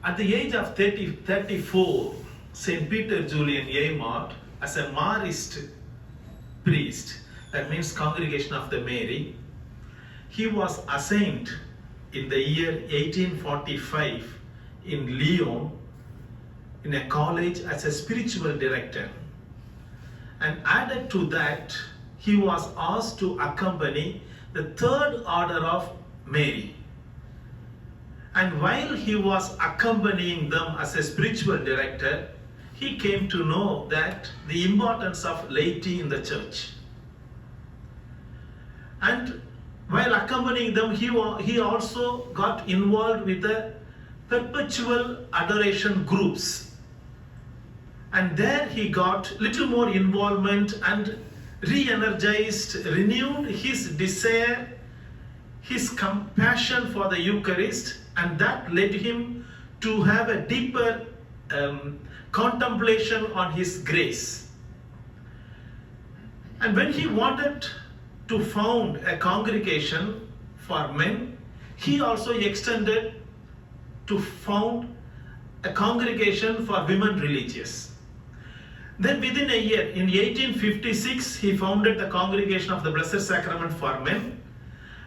At the age of 34, St. Peter Julian Aymart, as a Marist priest, that means Congregation of the Mary, he was assigned in the year 1845 in Lyon in a college as a spiritual director. And added to that, he was asked to accompany the Third Order of Mary. And while he was accompanying them as a spiritual director, he came to know that the importance of laity in the church. And while accompanying them, he also got involved with the perpetual adoration groups. And there he got little more involvement and re-energized, renewed his desire, his compassion for the Eucharist, and that led him to have a deeper contemplation on his grace. And when he wanted to found a congregation for men, he also extended to found a congregation for women religious. Then within a year, in 1856, he founded the Congregation of the Blessed Sacrament for Men.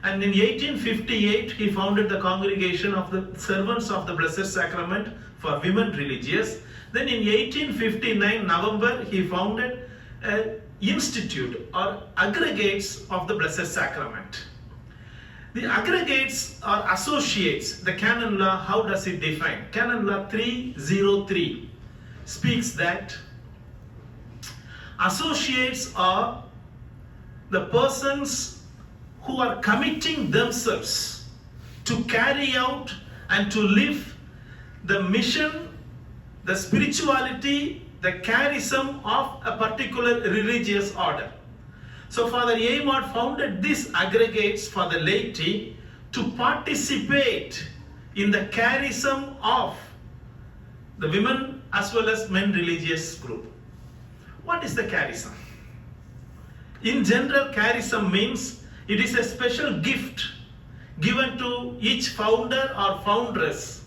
And in 1858, he founded the Congregation of the Servants of the Blessed Sacrament for Women Religious. Then in 1859, November, he founded an institute or aggregates of the Blessed Sacrament. The aggregates or associates, the canon law, how does it define? Canon law 303 speaks that associates are the persons who are committing themselves to carry out and to live the mission, the spirituality, the charism of a particular religious order. So Father Aymart founded these aggregates for the laity to participate in the charism of the women as well as men religious group. What is the charism? In general, charism means it is a special gift given to each founder or foundress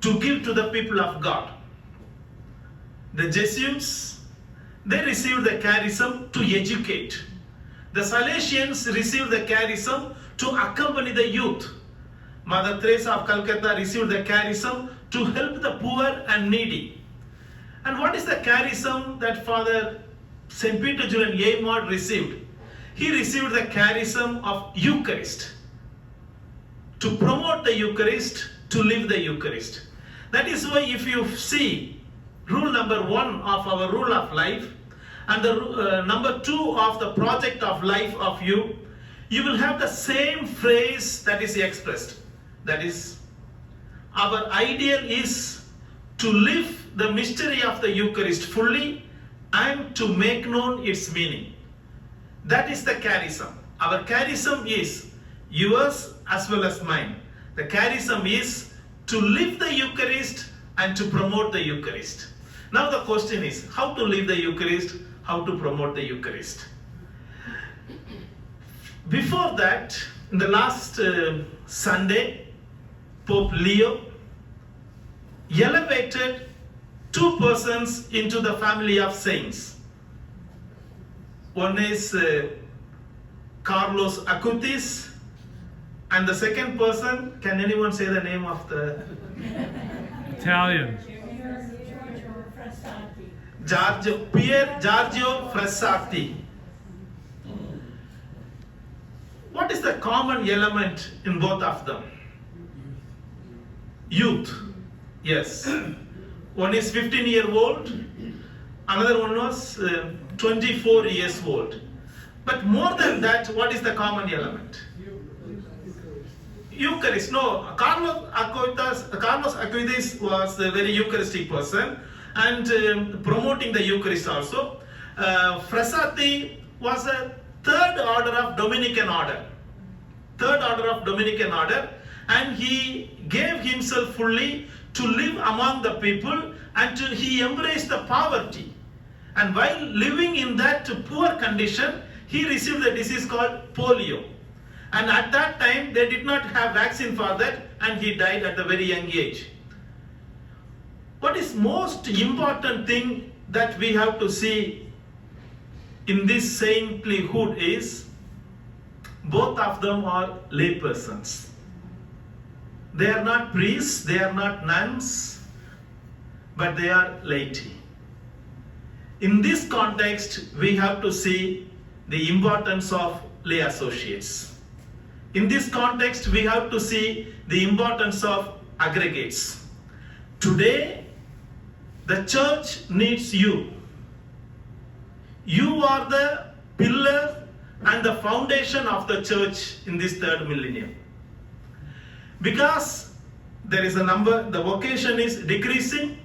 to give to the people of God. The Jesuits, they received the charism to educate. The Salesians received the charism to accompany the youth. Mother Teresa of Calcutta received the charism to help the poor and needy. And what is the charism that Father St. Peter Julian Aymart received? He received the charism of Eucharist, to promote the Eucharist, to live the Eucharist. That is why if you see rule number 1 of our rule of life and the number 2 of the project of life of you will have the same phrase that is expressed. That is, our ideal is to live the mystery of the Eucharist fully and to make known its meaning. That is the charism. Our charism is yours as well as mine. The charism is to live the Eucharist and to promote the Eucharist. Now the question is, how to live the Eucharist, how to promote the Eucharist. Before that, in the last Sunday, Pope Leo elevated 2 persons into the family of saints. One is Carlos Acutis, and the second person, can anyone say the name of the Italian? Pier Giorgio Frassati. What is the common element in both of them? Youth. Yes. One is 15-year-old, another one was 24 years old. But more than that, what is the common element? Eucharist. No, Carlos Acutis was a very Eucharistic person and promoting the Eucharist also. Frassati was a third order of Dominican order. And he gave himself fully to live among the people, and he embraced the poverty. And while living in that poor condition, he received a disease called polio. And at that time, they did not have vaccine for that, and he died at a very young age. what is most important thing that we have to see in this saintlyhood is both of them are lay persons. They are not priests, they are not nuns, but they are laity. In this context, we have to see the importance of lay associates. In this context, we have to see the importance of aggregates. Today, the church needs you. You are the pillar and the foundation of the church in this third millennium. Because there is a number, the vocation is decreasing,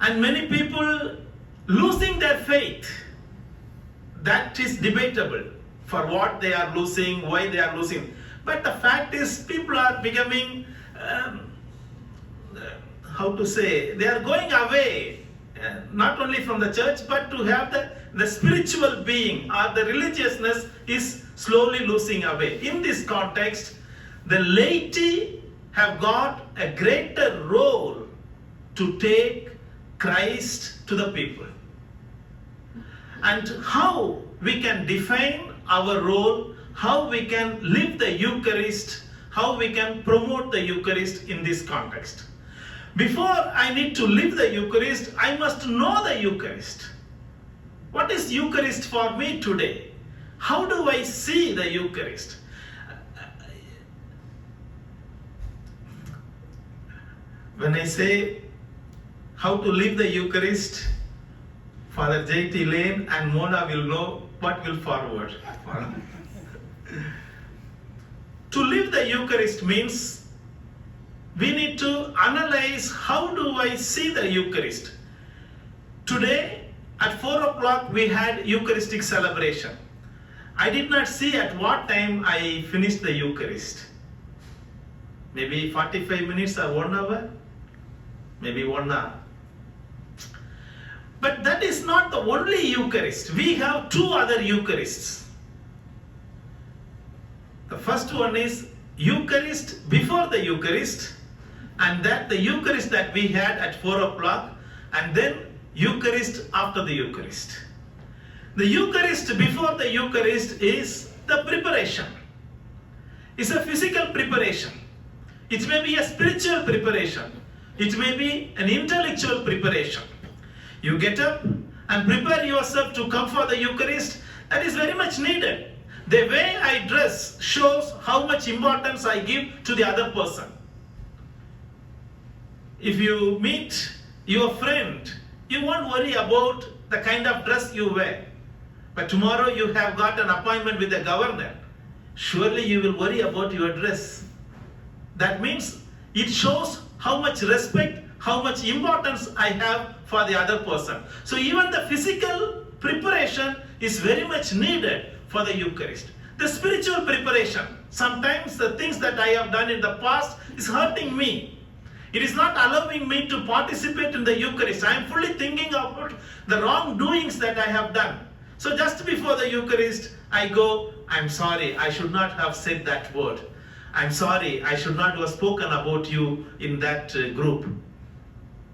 and many people losing their faith. That is debatable for what they are losing, why they are losing. But the fact is, people are becoming, they are going away, not only from the church, but to have the spiritual being or the religiousness is slowly losing away. In this context, the laity have got a greater role to take Christ to the people. And how we can define our role, how we can live the Eucharist, how we can promote the Eucharist in this context. Before I need to live the Eucharist, I must know the Eucharist. What is Eucharist for me today? How do I see the Eucharist? When I say how to live the Eucharist, Father J.T. Lane and Mona will know what will forward. To live the Eucharist means we need to analyze how do I see the Eucharist. Today at 4 o'clock we had Eucharistic celebration. I did not see at what time I finished the Eucharist. Maybe 45 minutes or 1 hour, maybe 1 hour. But that is not the only Eucharist. We have 2 other Eucharists. The first one is Eucharist before the Eucharist, and that the Eucharist that we had at 4 o'clock, and then Eucharist after the Eucharist. The Eucharist before the Eucharist is the preparation. It's a physical preparation. It may be a spiritual preparation. It may be an intellectual preparation. You get up and prepare yourself to come for the Eucharist. That is very much needed. The way I dress shows how much importance I give to the other person. If you meet your friend, you won't worry about the kind of dress you wear. But tomorrow you have got an appointment with the governor. Surely you will worry about your dress. That means it shows how much respect, how much importance I have for the other person. So even the physical preparation is very much needed for the Eucharist. The spiritual preparation, sometimes the things that I have done in the past is hurting me. It is not allowing me to participate in the Eucharist. I am fully thinking about the wrongdoings that I have done. So just before the Eucharist, I go, I'm sorry, I should not have said that word. I'm sorry, I should not have spoken about you in that group.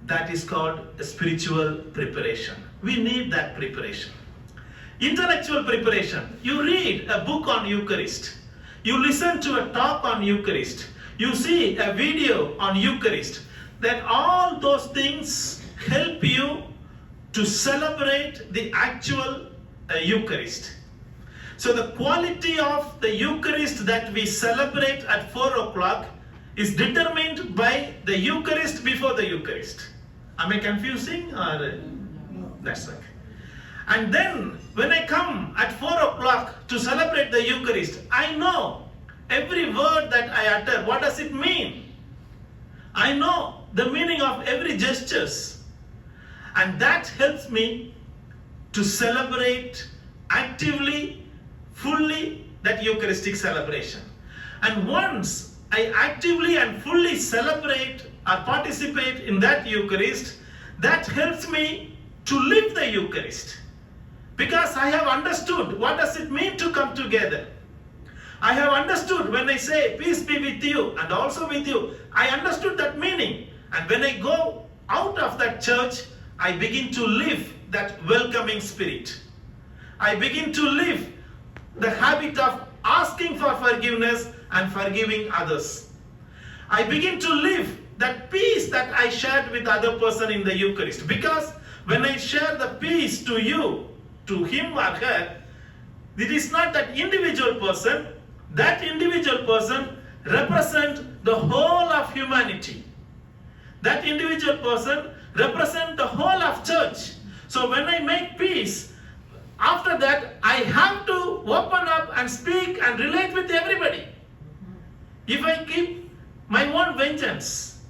That is called a spiritual preparation. We need that preparation. Intellectual preparation. You read a book on Eucharist. You listen to a talk on Eucharist. You see a video on Eucharist. Then all those things help you to celebrate the actual Eucharist. So the quality of the Eucharist that we celebrate at 4 o'clock is determined by the Eucharist before the Eucharist. Am I confusing? Or that's okay. And then when I come at 4 o'clock to celebrate the Eucharist, I know every word that I utter, what does it mean? I know the meaning of every gestures. And that helps me to celebrate actively, fully that Eucharistic celebration. And once I actively and fully celebrate or participate in that Eucharist, that helps me to live the Eucharist. Because I have understood what does it mean to come together. I have understood when I say peace be with you and also with you. I understood that meaning. And when I go out of that church, I begin to live that welcoming spirit. I begin to live the habit of asking for forgiveness and forgiving others. I begin to live that peace that I shared with other person in the Eucharist. Because when I share the peace to you, to him or her, it is not that individual person. That individual person represents the whole of humanity. That individual person represents the whole of church. So when I make peace, after that I have to open up and speak and relate with everybody. If I keep my own vengeance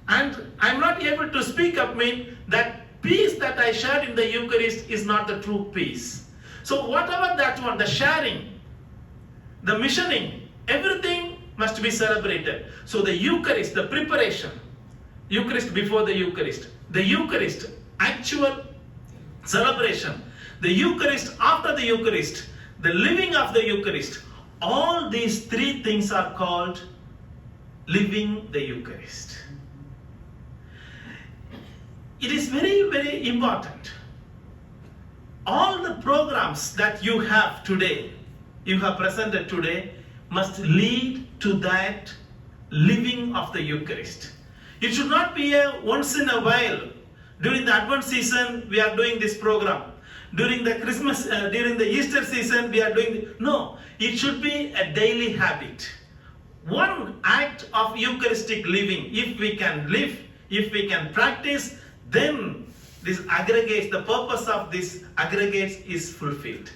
and I'm not able to speak up, mean that peace that I shared in the Eucharist is not the true peace. So whatever that one, the sharing, the missioning, everything must be celebrated. So the Eucharist, the preparation, Eucharist before the Eucharist, the Eucharist, actual celebration, the Eucharist after the Eucharist, the living of the Eucharist, all these three things are called living the Eucharist. It is very, very important. All the programs that you have today, you have presented today, must lead to that living of the Eucharist. It should not be a once in a while. During the Advent season, we are doing this program. During the Christmas, during the Easter season, we are doing. No, it should be a daily habit. One act of Eucharistic living, if we can live, if we can practice, then this aggregates, the purpose of this aggregates is fulfilled.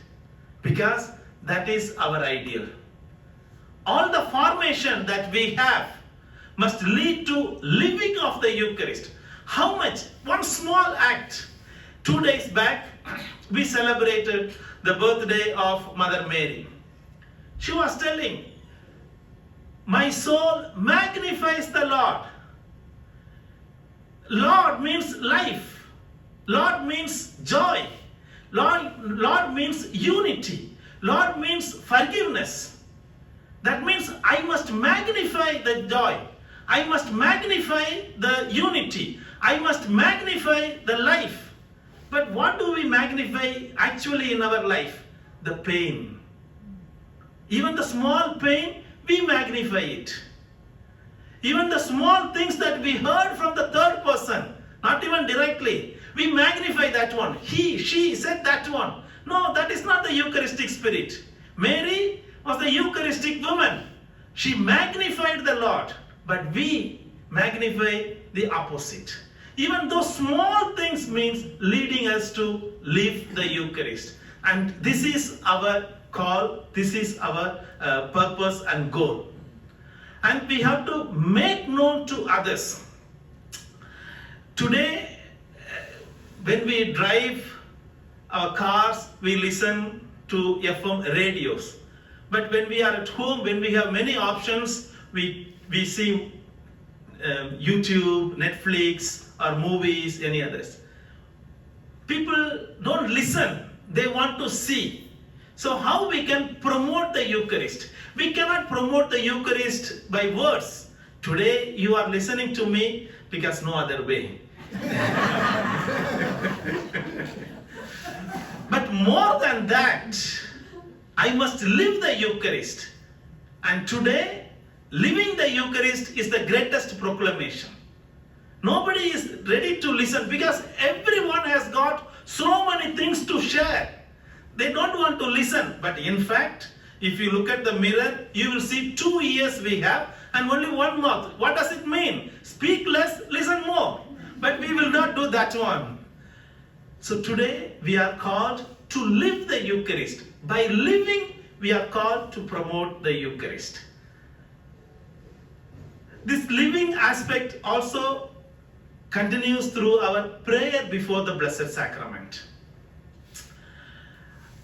Because that is our ideal. All the formation that we have must lead to living of the Eucharist. How much? One small act. 2 days back, we celebrated the birthday of Mother Mary. She was telling, my soul magnifies the Lord. Lord means life. Lord means joy. Lord means unity. Lord means forgiveness. That means I must magnify the joy. I must magnify the unity. I must magnify the life. But what do we magnify actually in our life? The pain. Even the small pain, we magnify it. Even the small things that we heard from the third person, not even directly, we magnify that one. He, she said that one. No, that is not the Eucharistic spirit. Mary was the Eucharistic woman. She magnified the Lord, but we magnify the opposite. Even those small things means leading us to live the Eucharist. And this is our call, this is our purpose and goal. And we have to make known to others. Today, when we drive our cars, we listen to FM radios. But when we are at home, when we have many options, we see YouTube, Netflix, or movies, any others. People don't listen, they want to see. So how we can promote the Eucharist? We cannot promote the Eucharist by words. Today you are listening to me because no other way. But more than that, I must live the Eucharist. And today, living the Eucharist is the greatest proclamation. Nobody is ready to listen because everyone has got so many things to share. They don't want to listen. But in fact, if you look at the mirror, you will see 2 ears we have and only one mouth. What does it mean? Speak less, listen more. But we will not do that one. So today we are called to live the Eucharist. By living, we are called to promote the Eucharist. This living aspect also continues through our prayer before the Blessed Sacrament.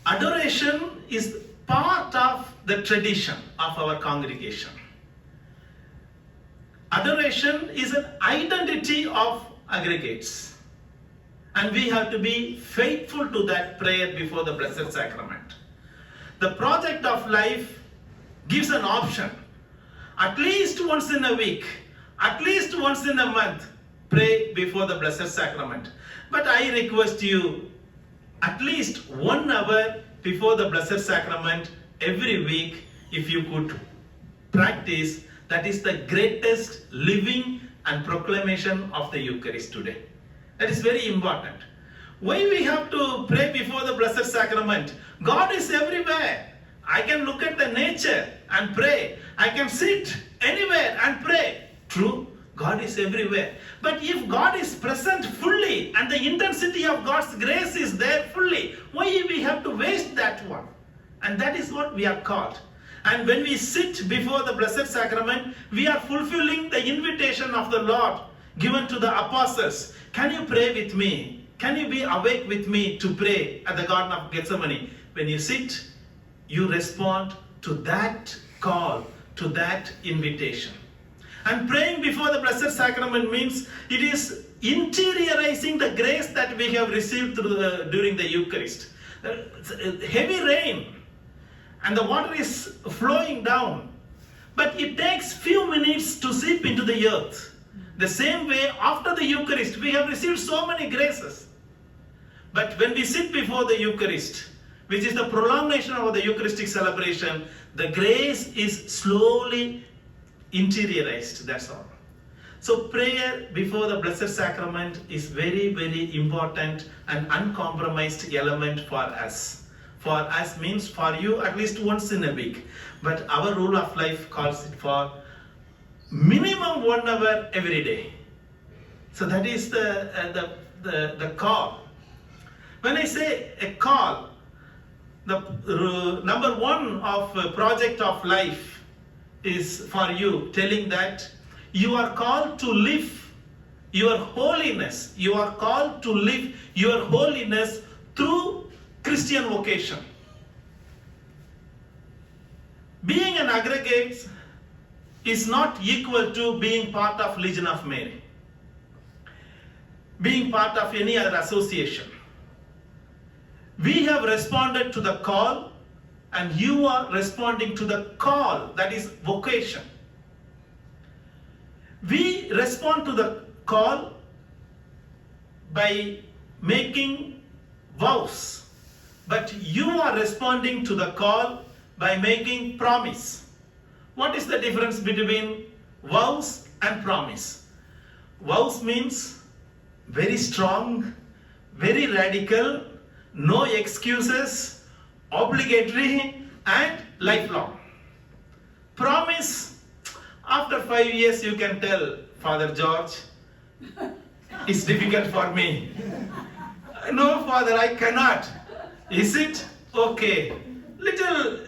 Adoration is part of the tradition of our congregation. Adoration is an identity of aggregates. And we have to be faithful to that prayer before the Blessed Sacrament. The project of life gives an option. At least once in a week, at least once in a month, pray before the Blessed Sacrament. But I request you, at least 1 hour before the Blessed Sacrament every week, if you could practice. That is the greatest living and proclamation of the Eucharist today. That is very important. Why we have to pray before the Blessed Sacrament? God is everywhere. I can look at the nature and pray. I can sit anywhere and pray. True, God is everywhere. But if God is present fully and the intensity of God's grace is there fully, why we have to waste that one? And that is what we are called. And when we sit before the Blessed Sacrament, we are fulfilling the invitation of the Lord given to the apostles. Can you pray with me? Can you be awake with me to pray at the Garden of Gethsemane? When you sit, you respond to that call, to that invitation. And praying before the Blessed Sacrament means it is interiorizing the grace that we have received during the Eucharist. Heavy rain and the water is flowing down, but it takes few minutes to seep into the earth. The same way, after the Eucharist, we have received so many graces. But when we sit before the Eucharist, which is the prolongation of the Eucharistic celebration, the grace is slowly interiorized, that's all. So prayer before the Blessed Sacrament is very, very important and uncompromised element for us. For us means for you at least once in a week. But our rule of life calls it for minimum 1 hour every day. So that is the call. When I say a call, the number 1 of project of life is for you, telling that you are called to live your holiness. You are called to live your holiness through Christian vocation. Being an aggregate is not equal to being part of Legion of Mary, being part of any other association. We have responded to the call, and you are responding to the call, that is vocation. We respond to the call by making vows, but you are responding to the call by making promise. What is the difference between vows and promise? Vows means very strong, very radical, no excuses, obligatory and lifelong. Promise, after 5 years you can tell, Father George, it's difficult for me. No, Father, I cannot. Is it? Okay. Little,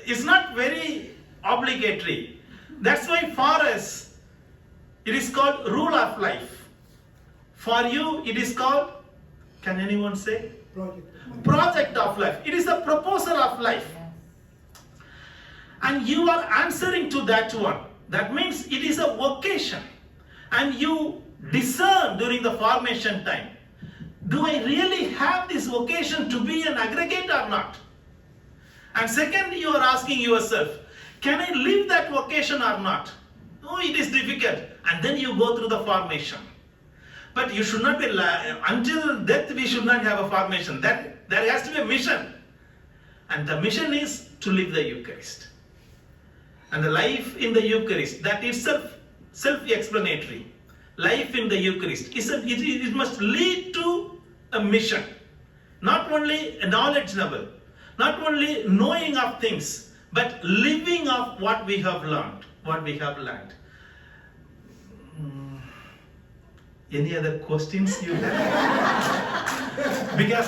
it's not very obligatory. That's why for us, it is called rule of life. For you, it is called, can anyone say? Project of life. It is the proposal of life. And you are answering to that one. That means it is a vocation. And you discern during the formation time. Do I really have this vocation to be an aggregate or not? And second, you are asking yourself, can I live that vocation or not? Oh, it is difficult. And then you go through the formation. But you should not be, until death we should not have a formation. There has to be a mission. And the mission is to live the Eucharist. And the life in the Eucharist, that itself self-explanatory. Life in the Eucharist, it must lead to a mission. Not only a knowledge level, not only knowing of things, but living of what we have learned. Any other questions you have? Because